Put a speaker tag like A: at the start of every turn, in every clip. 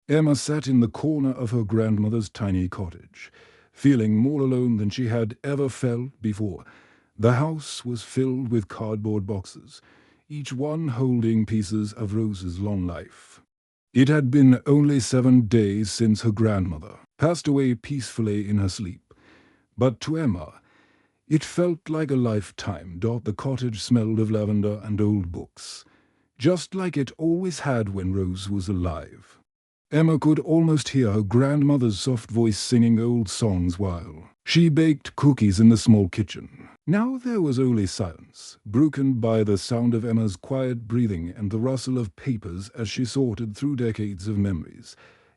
A: Emma sat in the corner of her grandmother's tiny cottage, feeling more alone than she had ever felt before. The house was filled with cardboard boxes, each one holding pieces of Rose's long life. It had been only 7 days since her grandmother passed away peacefully in her sleep, but to Emma it felt like a lifetime. The cottage smelled of lavender and old books, just like it always had when Rose was alive. Emma could almost hear her grandmother's soft voice singing old songs while she baked cookies in the small kitchen. Now there was only silence, broken by the sound of Emma's quiet breathing and the rustle of papers as she sorted through decades of memories.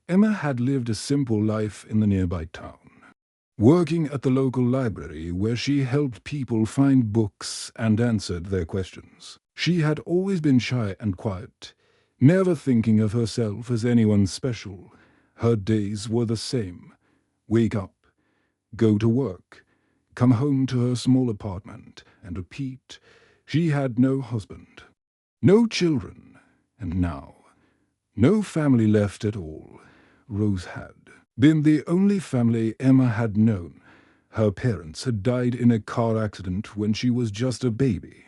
A: Emma had lived a simple life in the nearby town, working at the local library where she helped people find books and answered their questions. She had always been shy and quiet, never thinking of herself as anyone special. Her days were the same: wake up, go to work, come home to her small apartment, and repeat. She had no husband, no children, and now no family left at all. Rose had been the only family Emma had known. Her parents had died in a car accident when she was just a baby,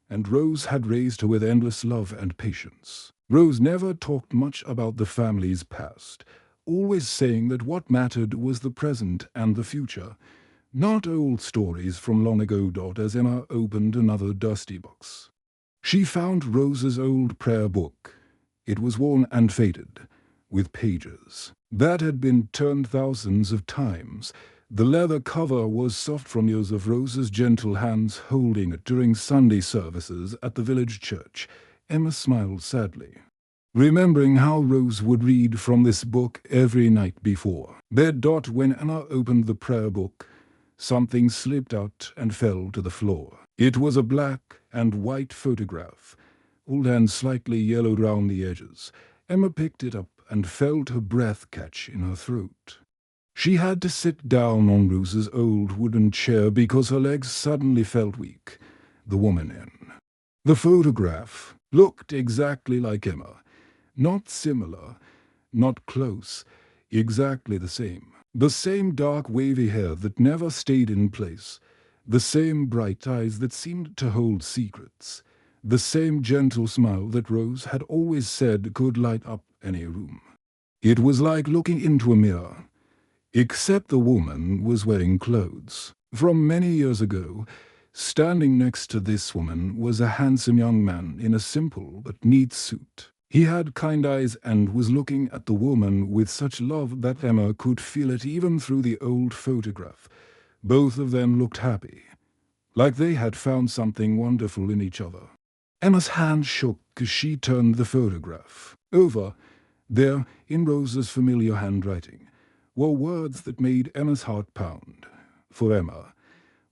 A: and Rose had raised her with endless love and patience. Rose never talked much about the family's past, always saying that what mattered was the present and the future, not old stories from long ago. As Emma opened another dusty box, she found Rose's old prayer book. It was worn and faded, with pages that had been turned thousands of times. The leather cover was soft from years of Rose's gentle hands holding it during Sunday services at the village church. Emma smiled sadly, remembering how Rose would read from this book every night before bed. When Emma opened the prayer book, something slipped out and fell to the floor. It was a black and white photograph, old and slightly yellowed round the edges. Emma picked it up and felt her breath catch in her throat. She had to sit down on Rose's old wooden chair because her legs suddenly felt weak. The woman in the photograph looked exactly like Emma. Not similar, not close, exactly the same. The same dark wavy hair that never stayed in place. The same bright eyes that seemed to hold secrets. The same gentle smile that Rose had always said could light up any room. It was like looking into a mirror, except the woman was wearing clothes from many years ago. Standing next to this woman was a handsome young man in a simple but neat suit. He had kind eyes and was looking at the woman with such love that Emma could feel it even through the old photograph. Both of them looked happy, like they had found something wonderful in each other. Emma's hand shook as she turned the photograph over. There, in Rose's familiar handwriting, were words that made Emma's heart pound. For Emma,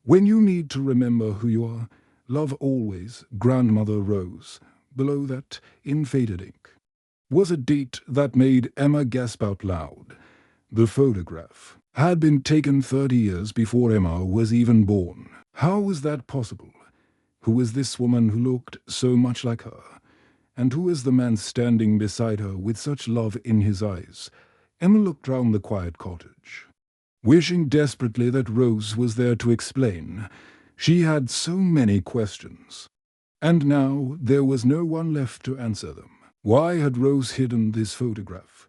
A: when you need to remember who you are, love always, Grandmother Rose. Below that, in faded ink, was a date that made Emma gasp out loud. The photograph had been taken 30 years before Emma was even born. How was that possible? Who was this woman who looked so much like her? And who is the man standing beside her with such love in his eyes? Emma looked round the quiet cottage, wishing desperately that Rose was there to explain. She had so many questions, and now there was no one left to answer them. Why had Rose hidden this photograph?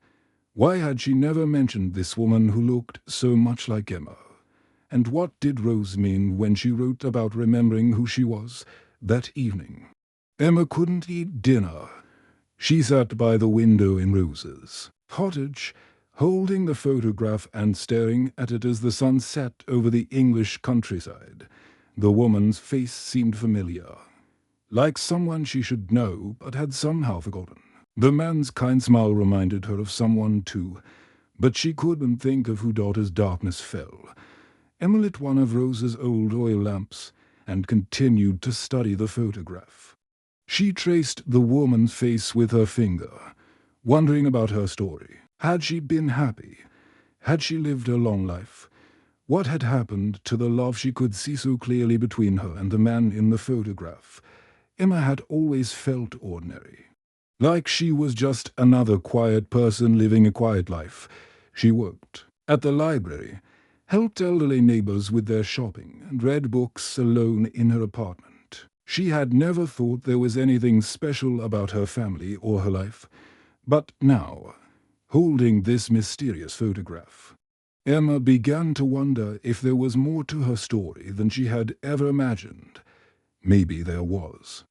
A: Why had she never mentioned this woman who looked so much like Emma? And what did Rose mean when she wrote about remembering who she was that evening? Emma couldn't eat dinner. She sat by the window in Rose's cottage, holding the photograph and staring at it as the sun set over the English countryside. The woman's face seemed familiar, like someone she should know but had somehow forgotten. The man's kind smile reminded her of someone too, but she couldn't think of who. As darkness fell, Emma lit one of Rose's old oil lamps and continued to study the photograph. She traced the woman's face with her finger, wondering about her story. Had she been happy? Had she lived a long life? What had happened to the love she could see so clearly between her and the man in the photograph? Emma had always felt ordinary, Like she was just another quiet person living a quiet life. She worked at the library, helped elderly neighbors with their shopping, and read books alone in her apartment. She had never thought there was anything special about her family or her life. But now, holding this mysterious photograph, Emma began to wonder if there was more to her story than she had ever imagined. Maybe there was.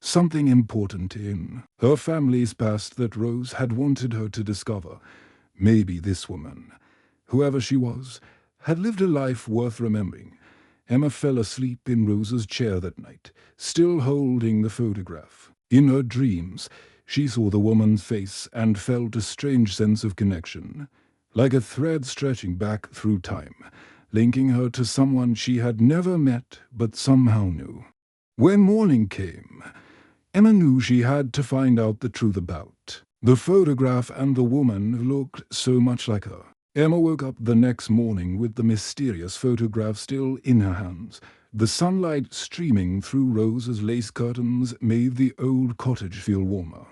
A: Something important in her family's past that Rose had wanted her to discover. Maybe this woman, whoever she was, had lived a life worth remembering. Emma fell asleep in Rose's chair that night, still holding the photograph. In her dreams, she saw the woman's face and felt a strange sense of connection, like a thread stretching back through time, linking her to someone she had never met but somehow knew. When morning came, Emma knew she had to find out the truth about the photograph and the woman who looked so much like her. Emma woke up the next morning with the mysterious photograph still in her hands. The sunlight streaming through Rose's lace curtains made the old cottage feel warmer.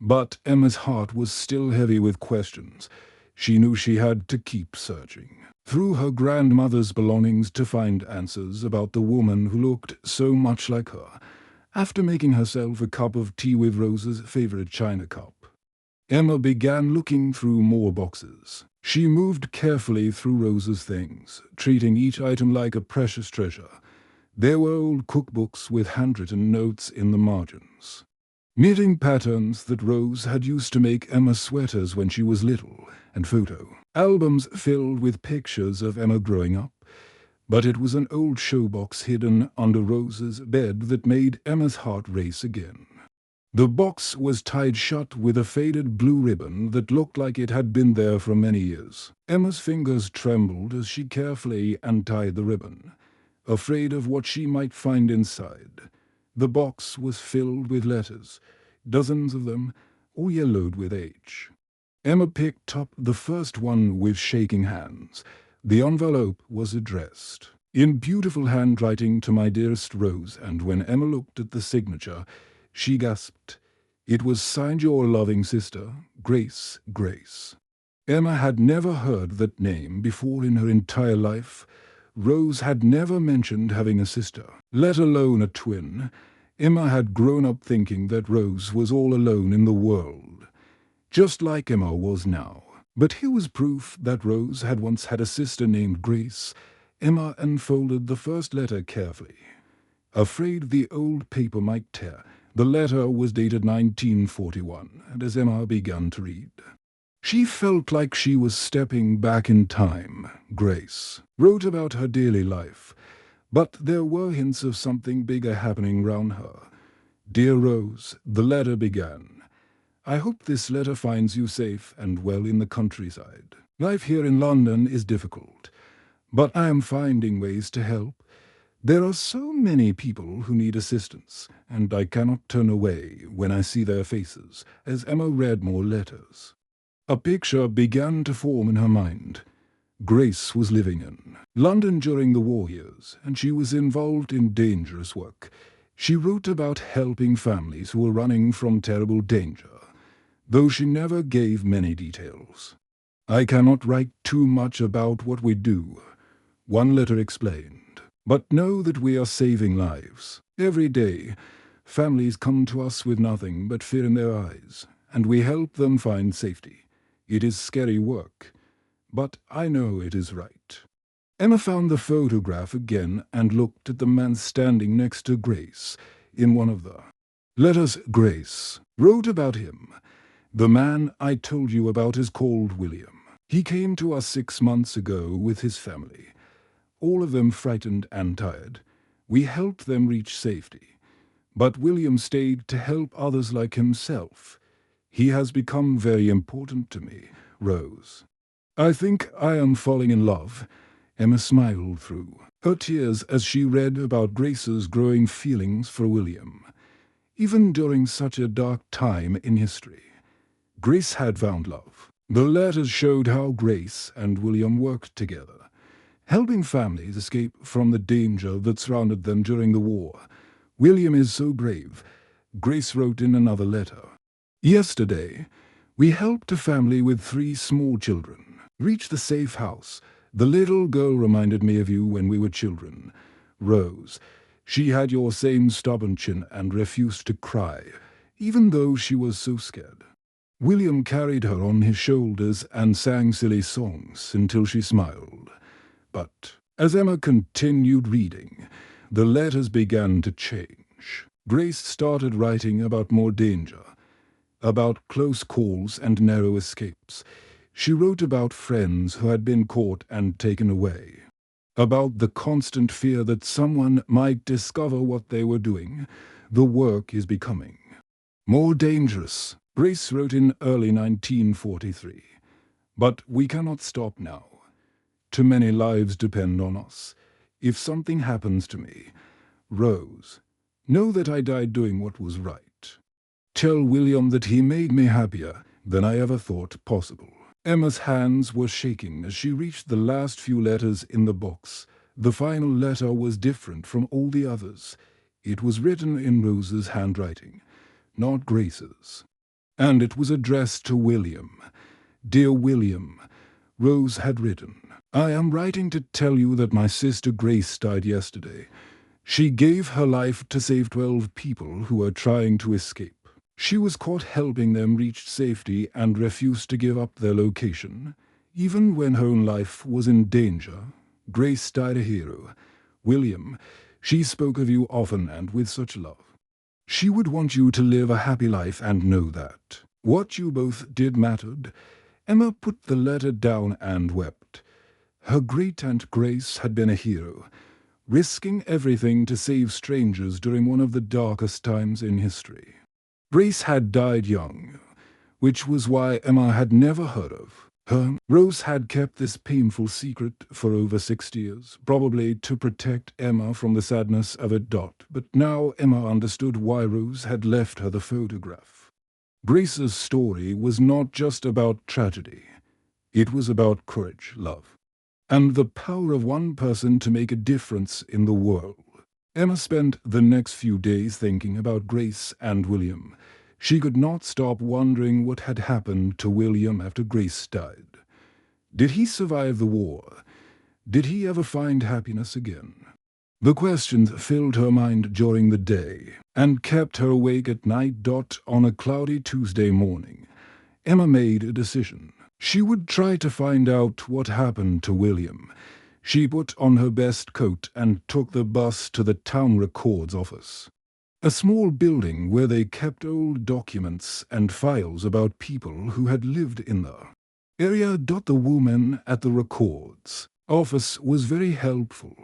A: But Emma's heart was still heavy with questions. She knew she had to keep searching through her grandmother's belongings to find answers about the woman who looked so much like her. After making herself a cup of tea with Rose's favorite china cup, Emma began looking through more boxes. She moved carefully through Rose's things, treating each item like a precious treasure. There were old cookbooks with handwritten notes in the margins, knitting patterns that Rose had used to make Emma sweaters when she was little, and photo albums filled with pictures of Emma growing up. But it was an old showbox hidden under Rose's bed that made Emma's heart race again. The box was tied shut with a faded blue ribbon that looked like it had been there for many years. Emma's fingers trembled as she carefully untied the ribbon, afraid of what she might find inside. The box was filled with letters, dozens of them, all yellowed with age. Emma picked up the first one with shaking hands. The envelope was addressed in beautiful handwriting to my dearest Rose, and when Emma looked at the signature, she gasped. It was signed your loving sister, Grace Grace. Emma had never heard that name before in her entire life. Rose had never mentioned having a sister, let alone a twin. Emma had grown up thinking that Rose was all alone in the world, just like Emma was now. But here was proof that Rose had once had a sister named Grace. Emma unfolded the first letter carefully, afraid the old paper might tear. The letter was dated 1941, and as Emma began to read, she felt like she was stepping back in time. Grace wrote about her daily life, but there were hints of something bigger happening round her. Dear Rose, the letter began. I hope this letter finds you safe and well in the countryside. Life here in London is difficult, but I am finding ways to help. There are so many people who need assistance, and I cannot turn away when I see their faces. As Emma read more letters, a picture began to form in her mind. Grace was living in London during the war years, and she was involved in dangerous work. She wrote about helping families who were running from terrible danger, though she never gave many details. I cannot write too much about what we do, one letter explained, but know that we are saving lives. Every day, families come to us with nothing but fear in their eyes, and we help them find safety. It is scary work, but I know it is right. Emma found the photograph again and looked at the man standing next to Grace. In one of the letters Grace wrote about him. The man I told you about is called William. He came to us 6 months ago with his family, all of them frightened and tired. We helped them reach safety, but William stayed to help others like himself. He has become very important to me, Rose. I think I am falling in love. Emma smiled through her tears as she read about Grace's growing feelings for William. Even during such a dark time in history, Grace had found love. The letters showed how Grace and William worked together, helping families escape from the danger that surrounded them during the war. William is so brave, Grace wrote in another letter. Yesterday, we helped a family with 3 small children reach the safe house. The little girl reminded me of you when we were children. Rose. She had your same stubborn chin and refused to cry, even though she was so scared. William carried her on his shoulders and sang silly songs until she smiled. But as Emma continued reading, the letters began to change. Grace started writing about more danger, about close calls and narrow escapes. She wrote about friends who had been caught and taken away, about the constant fear that someone might discover what they were doing. The work is becoming more dangerous, Grace wrote in early 1943. But we cannot stop now. Too many lives depend on us. If something happens to me, Rose, know that I died doing what was right. Tell William that he made me happier than I ever thought possible. Emma's hands were shaking as she reached the last few letters in the box. The final letter was different from all the others. It was written in Rose's handwriting, not Grace's. And it was addressed to William. Dear William, Rose had written, I am writing to tell you that my sister Grace died yesterday. She gave her life to save 12 people who were trying to escape. She was caught helping them reach safety and refused to give up their location. Even when her own life was in danger, Grace died a hero. William, she spoke of you often and with such love. She would want you to live a happy life and know that what you both did mattered. Emma put the letter down and wept. Her great-aunt Grace had been a hero, risking everything to save strangers during one of the darkest times in history. Grace had died young, which was why Emma had never heard of her. Rose had kept this painful secret for over 6 years, probably to protect Emma from the sadness of it. But now Emma understood why Rose had left her the photograph. Grace's story was not just about tragedy. It was about courage, love, and the power of one person to make a difference in the world. Emma spent the next few days thinking about Grace and William. She could not stop wondering what had happened to William after Grace died. Did he survive the war? Did he ever find happiness again? The questions filled her mind during the day and kept her awake at night. On a cloudy Tuesday morning, Emma made a decision. She would try to find out what happened to William. She put on her best coat and took the bus to the town records office, a small building where they kept old documents and files about people who had lived in the area. The woman at the records office was very helpful.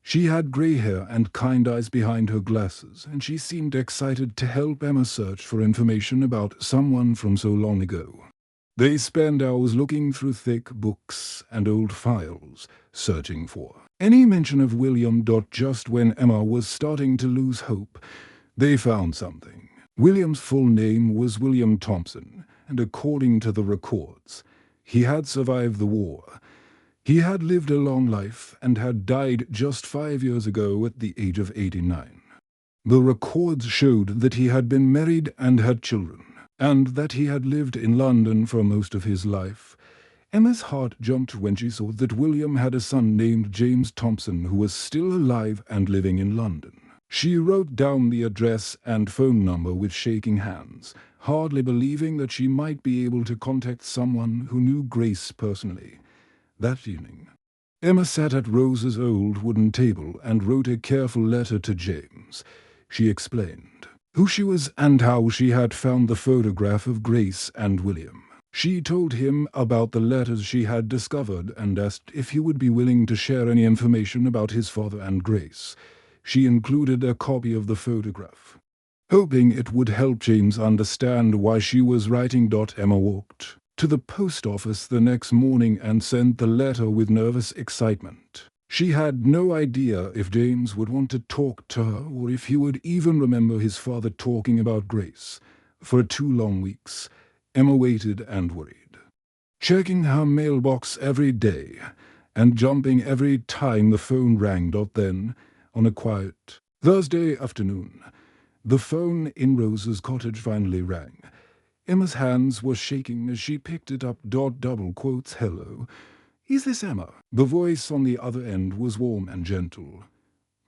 A: She had grey hair and kind eyes behind her glasses, and she seemed excited to help Emma search for information about someone from so long ago. They spent hours looking through thick books and old files, searching for any mention of William. Just when Emma was starting to lose hope, they found something. William's full name was William Thompson, and according to the records, he had survived the war. He had lived a long life and had died just 5 years ago at the age of 89. The records showed that he had been married and had children, and that he had lived in London for most of his life. Emma's heart jumped when she saw that William had a son named James Thompson who was still alive and living in London. She wrote down the address and phone number with shaking hands, hardly believing that she might be able to contact someone who knew Grace personally. That evening, Emma sat at Rose's old wooden table and wrote a careful letter to James. She explained who she was and how she had found the photograph of Grace and William. She told him about the letters she had discovered and asked if he would be willing to share any information about his father and Grace. She included a copy of the photograph, hoping it would help James understand why she was writing. Emma walked to the post office the next morning and sent the letter with nervous excitement. She had no idea if James would want to talk to her or if he would even remember his father talking about Grace. For 2 long weeks, Emma waited and worried, checking her mailbox every day and jumping every time the phone rang. Then, on a quiet Thursday afternoon, the phone in Rose's cottage finally rang. Emma's hands were shaking as she picked it up. Double quotes, hello. Is this Emma? The voice on the other end was warm and gentle,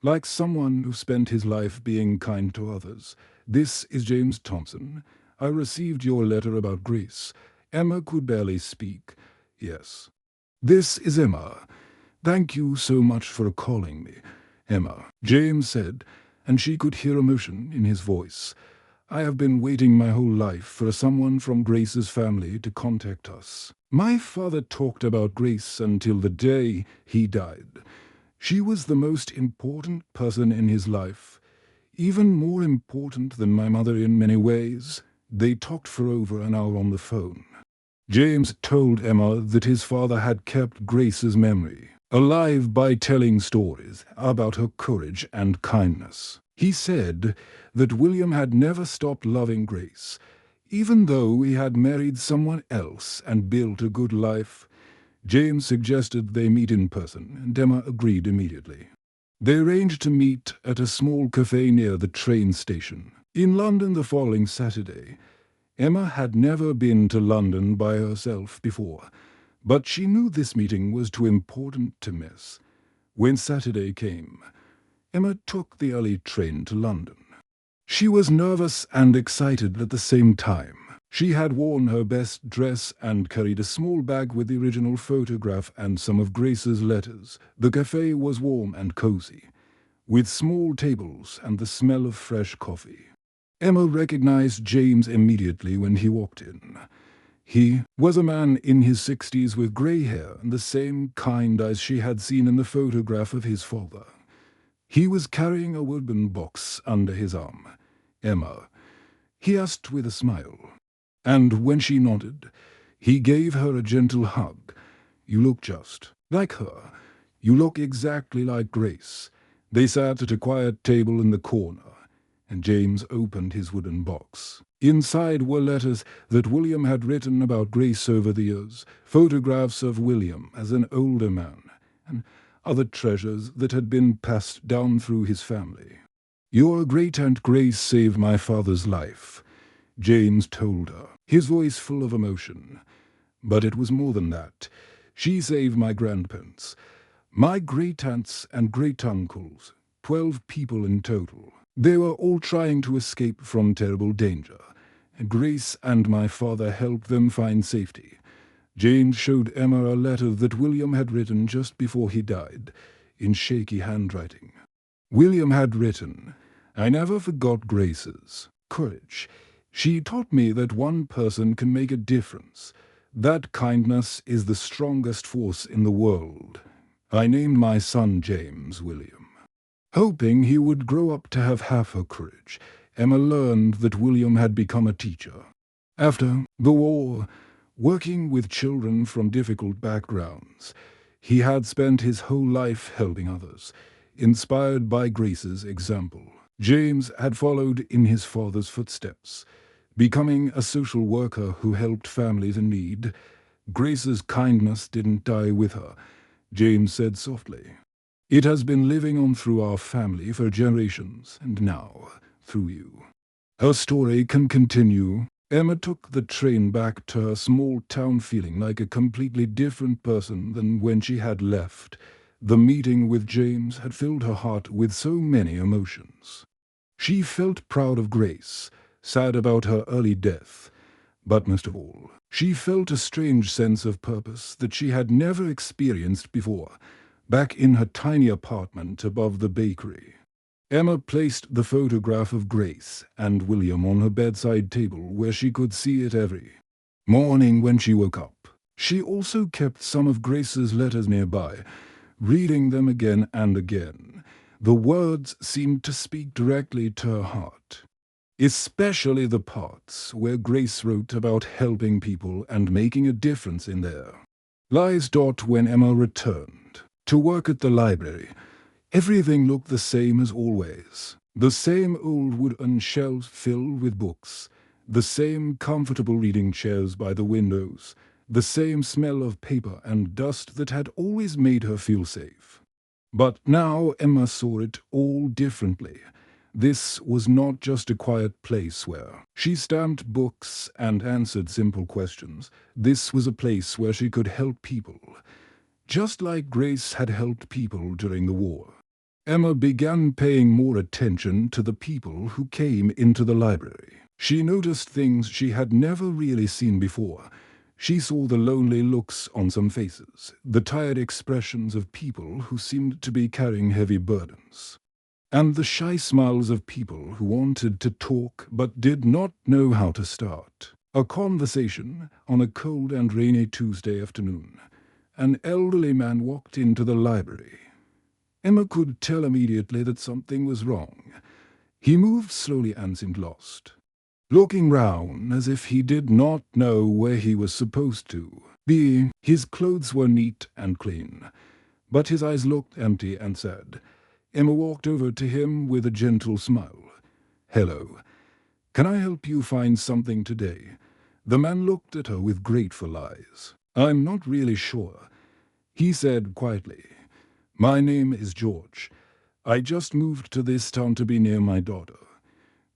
A: like someone who spent his life being kind to others. This is James Thompson. I received your letter about Grace. Emma could barely speak. Yes. This is Emma. Thank you so much for calling me. Emma, James said, and she could hear emotion in his voice. I have been waiting my whole life for someone from Grace's family to contact us. My father talked about Grace until the day he died. She was the most important person in his life, even more important than my mother in many ways. They talked for over an hour on the phone. James told Emma that his father had kept Grace's memory alive by telling stories about her courage and kindness. He said that William had never stopped loving Grace, even though he had married someone else and built a good life. James suggested they meet in person, and Emma agreed immediately. They arranged to meet at a small cafe near the train station. In London the following Saturday, Emma had never been to London by herself before, but she knew this meeting was too important to miss. When Saturday came, Emma took the early train to London. She was nervous and excited at the same time. She had worn her best dress and carried a small bag with the original photograph and some of Grace's letters. The cafe was warm and cozy, with small tables and the smell of fresh coffee. Emma recognized James immediately when he walked in. He was a man in his 60s with grey hair and the same kind eyes she had seen in the photograph of his father. He was carrying a wooden box under his arm. Emma, he asked with a smile. And when she nodded, he gave her a gentle hug. You look just like her. You look exactly like Grace. They sat at a quiet table in the corner, and James opened his wooden box. Inside were letters that William had written about Grace over the years, photographs of William as an older man, and other treasures that had been passed down through his family. Your great-aunt Grace saved my father's life, James told her, his voice full of emotion. But it was more than that. She saved my grandparents, my great-aunts and great-uncles, 12 people in total. They were all trying to escape from terrible danger, and Grace and my father helped them find safety. Jane showed Emma a letter that William had written just before he died, in shaky handwriting. William had written, I never forgot Grace's courage. She taught me that one person can make a difference. That kindness is the strongest force in the world. I named my son James William. Hoping he would grow up to have half her courage, Emma learned that William had become a teacher. After the war, working with children from difficult backgrounds, he had spent his whole life helping others, inspired by Grace's example. James had followed in his father's footsteps, becoming a social worker who helped families in need. Grace's kindness didn't die with her, James said softly. It has been living on through our family for generations, and now, through you. Her story can continue. Emma took the train back to her small town feeling like a completely different person than when she had left. The meeting with James had filled her heart with so many emotions. She felt proud of Grace, sad about her early death, but most of all, she felt a strange sense of purpose that she had never experienced before, back in her tiny apartment above the bakery. Emma placed the photograph of Grace and William on her bedside table where she could see it every morning when she woke up. She also kept some of Grace's letters nearby, reading them again and again. The words seemed to speak directly to her heart, especially the parts where Grace wrote about helping people and making a difference in their lives. When Emma returned to work at the library, everything looked the same as always. The same old wooden shelves filled with books, the same comfortable reading chairs by the windows, the same smell of paper and dust that had always made her feel safe. But now Emma saw it all differently. This was not just a quiet place where she stamped books and answered simple questions. This was a place where she could help people, just like Grace had helped people during the war. Emma began paying more attention to the people who came into the library. She noticed things she had never really seen before. She saw the lonely looks on some faces, the tired expressions of people who seemed to be carrying heavy burdens, and the shy smiles of people who wanted to talk but did not know how to start a conversation. On a cold and rainy Tuesday afternoon, an elderly man walked into the library. Emma could tell immediately that something was wrong. He moved slowly and seemed lost, looking round as if he did not know where he was supposed to be. His clothes were neat and clean, but his eyes looked empty and sad. Emma walked over to him with a gentle smile. "Hello. Can I help you find something today?" The man looked at her with grateful eyes. "I'm not really sure," he said quietly. "My name is George. I just moved to this town to be near my daughter.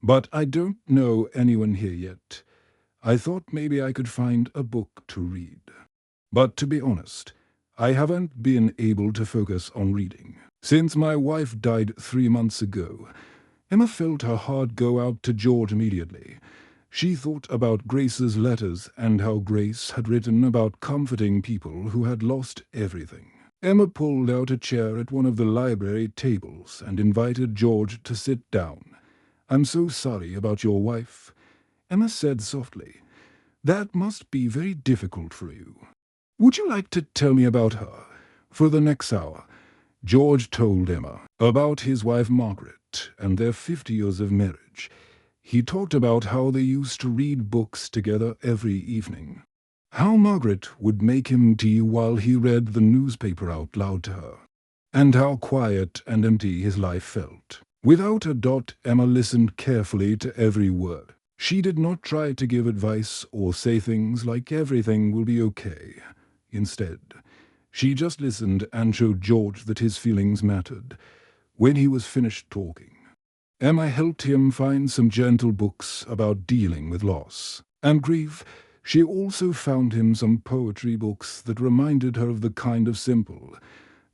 A: But I don't know anyone here yet. I thought maybe I could find a book to read. But to be honest, I haven't been able to focus on reading since my wife died 3 months ago." Emma felt her heart go out to George immediately. She thought about Grace's letters and how Grace had written about comforting people who had lost everything. Emma pulled out a chair at one of the library tables and invited George to sit down. "I'm so sorry about your wife," Emma said softly. "That must be very difficult for you. Would you like to tell me about her?" For the next hour, George told Emma about his wife Margaret and their 50 years of marriage. He talked about how they used to read books together every evening, how Margaret would make him tea while he read the newspaper out loud to her, and how quiet and empty his life felt. Without a doubt, Emma listened carefully to every word. She did not try to give advice or say things like everything will be okay. Instead, she just listened and showed George that his feelings mattered. When he was finished talking, Emma helped him find some gentle books about dealing with loss and grief. She also found him some poetry books that reminded her of the kind of simple,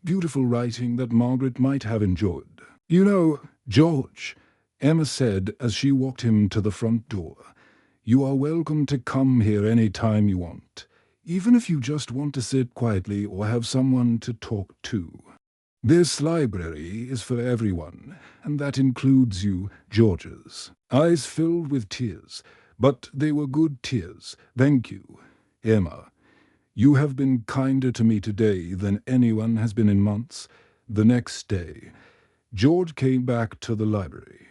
A: beautiful writing that Margaret might have enjoyed. "You know, George," Emma said as she walked him to the front door, "you are welcome to come here any time you want, even if you just want to sit quietly or have someone to talk to. This library is for everyone, and that includes you." George's eyes filled with tears, but they were good tears. "Thank you, Emma. You have been kinder to me today than anyone has been in months." The next day, George came back to the library,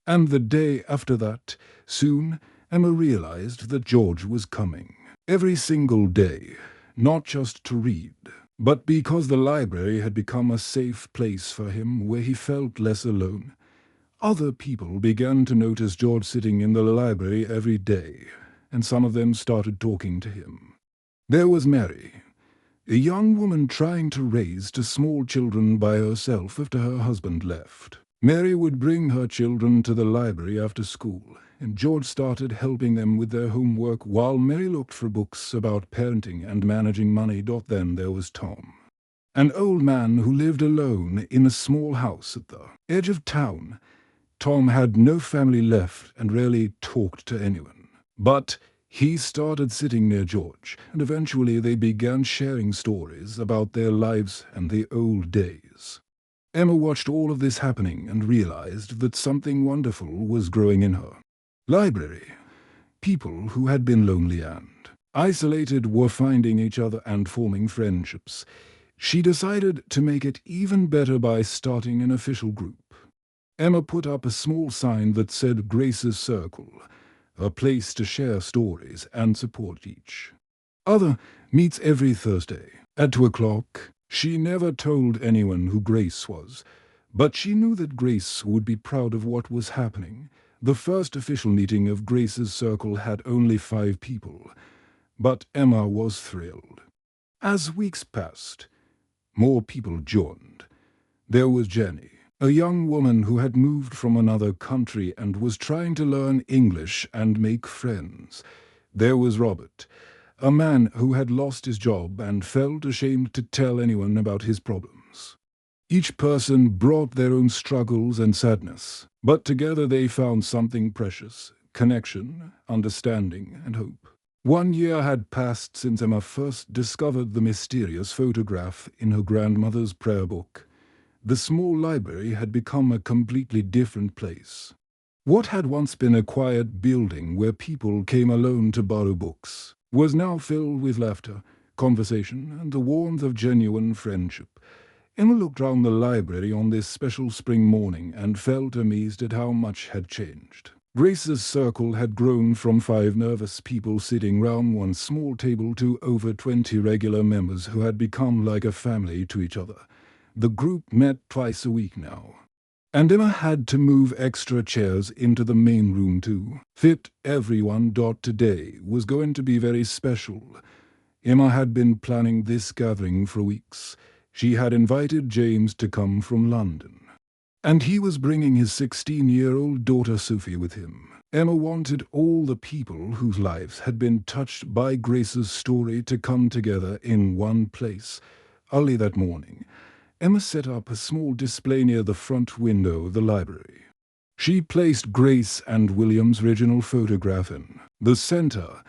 A: and the day after that. Soon, Emma realized that George was coming every single day, not just to read, but because the library had become a safe place for him where he felt less alone. Other people began to notice George sitting in the library every day, and some of them started talking to him. There was Mary, a young woman trying to raise 2 small children by herself after her husband left. Mary would bring her children to the library after school, and George started helping them with their homework while Mary looked for books about parenting and managing money. Then there was Tom, an old man who lived alone in a small house at the edge of town. Tom had no family left and rarely talked to anyone. But he started sitting near George, and eventually they began sharing stories about their lives and the old days. Emma watched all of this happening and realized that something wonderful was growing in her. Library. People who had been lonely and isolated were finding each other and forming friendships. She decided to make it even better by starting an official group. Emma put up a small sign that said Grace's Circle, a place to share stories and support each other. Meets every Thursday at 2 o'clock. She never told anyone who Grace was, but she knew that Grace would be proud of what was happening. The first official meeting of Grace's Circle had only 5 people, but Emma was thrilled. As weeks passed, more people joined. There was Jenny, a young woman who had moved from another country and was trying to learn English and make friends. There was Robert, a man who had lost his job and felt ashamed to tell anyone about his problems. Each person brought their own struggles and sadness, but together they found something precious: connection, understanding, and hope. 1 year had passed since Emma first discovered the mysterious photograph in her grandmother's prayer book. The small library had become a completely different place. What had once been a quiet building where people came alone to borrow books was now filled with laughter, conversation, and the warmth of genuine friendship. Emma looked round the library on this special spring morning and felt amazed at how much had changed. Grace's circle had grown from 5 nervous people sitting round one small table to over 20 regular members who had become like a family to each other. The group met twice a week now. And Emma had to move extra chairs into the main room too. Fit everyone. Today was going to be very special. Emma had been planning this gathering for weeks. She had invited James to come from London, and he was bringing his 16-year-old daughter Sophie with him. Emma wanted all the people whose lives had been touched by Grace's story to come together in one place. Early that morning, Emma set up a small display near the front window of the library. She placed Grace and William's original photograph in the center,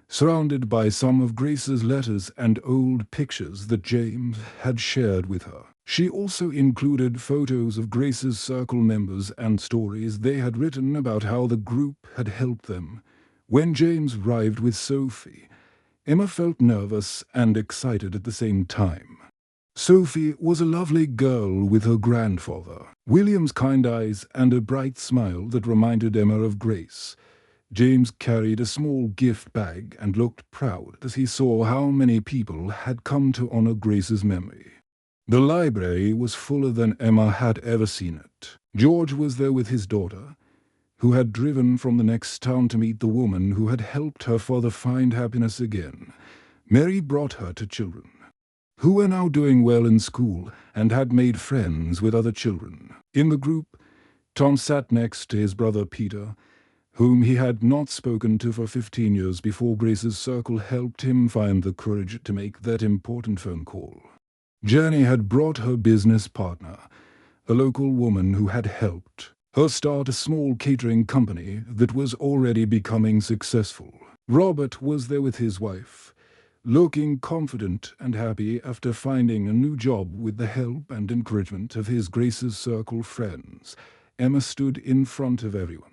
A: surrounded by some of Grace's letters and old pictures that James had shared with her. She also included photos of Grace's circle members and stories they had written about how the group had helped them. When James arrived with Sophie, Emma felt nervous and excited at the same time. Sophie was a lovely girl with her grandfather, William's kind eyes, and a bright smile that reminded Emma of Grace. James carried a small gift bag and looked proud as he saw how many people had come to honor Grace's memory. The library was fuller than Emma had ever seen it. George was there with his daughter, who had driven from the next town to meet the woman who had helped her father find happiness again. Mary brought her to children, who were now doing well in school and had made friends with other children. In the group, Tom sat next to his brother Peter, whom he had not spoken to for 15 years before Grace's circle helped him find the courage to make that important phone call. Jenny had brought her business partner, a local woman who had helped her start a small catering company that was already becoming successful. Robert was there with his wife, looking confident and happy after finding a new job with the help and encouragement of his Grace's circle friends. Emma stood in front of everyone,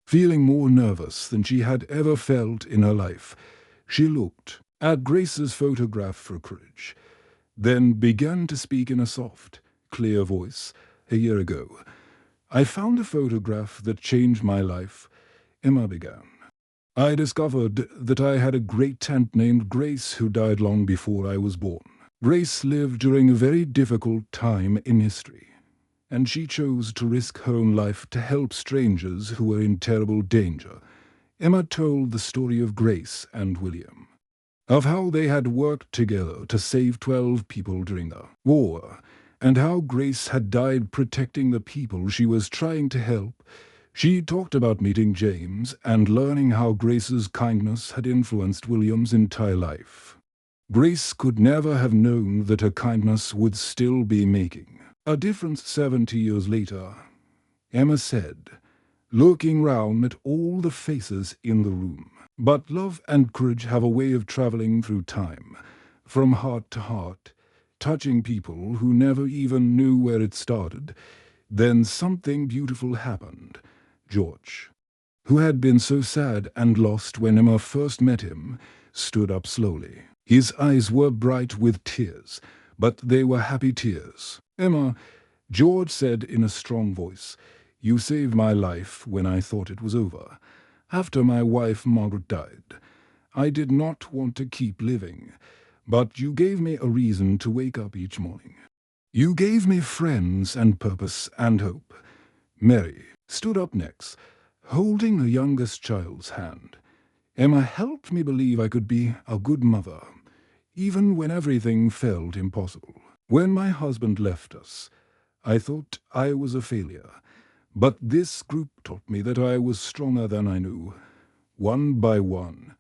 A: feeling more nervous than she had ever felt in her life. She looked at Grace's photograph for courage, then began to speak in a soft, clear voice. "A year ago, I found a photograph that changed my life," Emma began. "I discovered that I had a great-aunt named Grace who died long before I was born. Grace lived during a very difficult time in history, and she chose to risk her own life to help strangers who were in terrible danger." Emma told the story of Grace and William, of how they had worked together to save 12 people during the war, and how Grace had died protecting the people she was trying to help. She talked about meeting James and learning how Grace's kindness had influenced William's entire life. Grace could never have known that her kindness would still be making a difference 70 years later, Emma said, looking round at all the faces in the room. But love and courage have a way of traveling through time, from heart to heart, touching people who never even knew where it started. Then something beautiful happened. George, who had been so sad and lost when Emma first met him, stood up slowly. His eyes were bright with tears, but they were happy tears. "Emma," George said in a strong voice, "you saved my life when I thought it was over. After my wife Margaret died, I did not want to keep living, but you gave me a reason to wake up each morning. You gave me friends and purpose and hope." Mary stood up next, holding the youngest child's hand. "Emma helped me believe I could be a good mother, even when everything felt impossible. When my husband left us, I thought I was a failure. But this group taught me that I was stronger than I knew. One by one,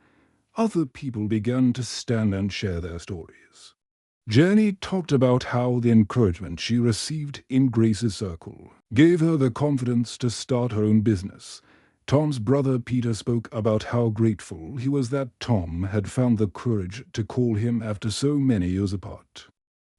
A: other people began to stand and share their stories. Jenny talked about how the encouragement she received in Grace's circle gave her the confidence to start her own business. Tom's brother Peter spoke about how grateful he was that Tom had found the courage to call him after so many years apart.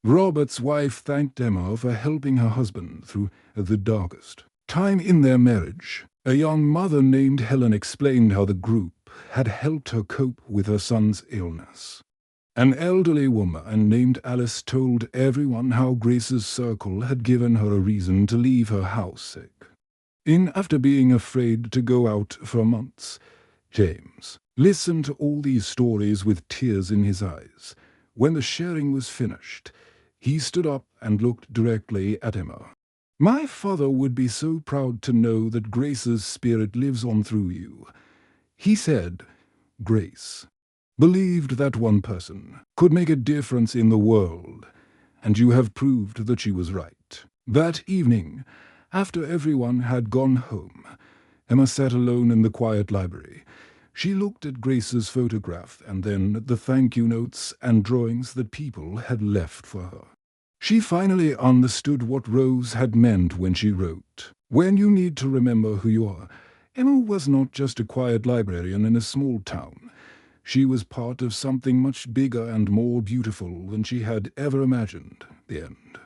A: Robert's wife thanked Emma for helping her husband through the darkest time in their marriage. A young mother named Helen explained how the group had helped her cope with her son's illness. An elderly woman named Alice told everyone how Grace's circle had given her a reason to leave her house sick. After being afraid to go out for months, James listened to all these stories with tears in his eyes. When the sharing was finished, he stood up and looked directly at Emma. "My father would be so proud to know that Grace's spirit lives on through you," he said. Grace believed that one person could make a difference in the world, and you have proved that she was right. That evening, after everyone had gone home, Emma sat alone in the quiet library. She looked at Grace's photograph and then at the thank you notes and drawings that people had left for her. She finally understood what Rose had meant when she wrote, "When you need to remember who you are." Emma was not just a quiet librarian in a small town. She was part of something much bigger and more beautiful than she had ever imagined. The end.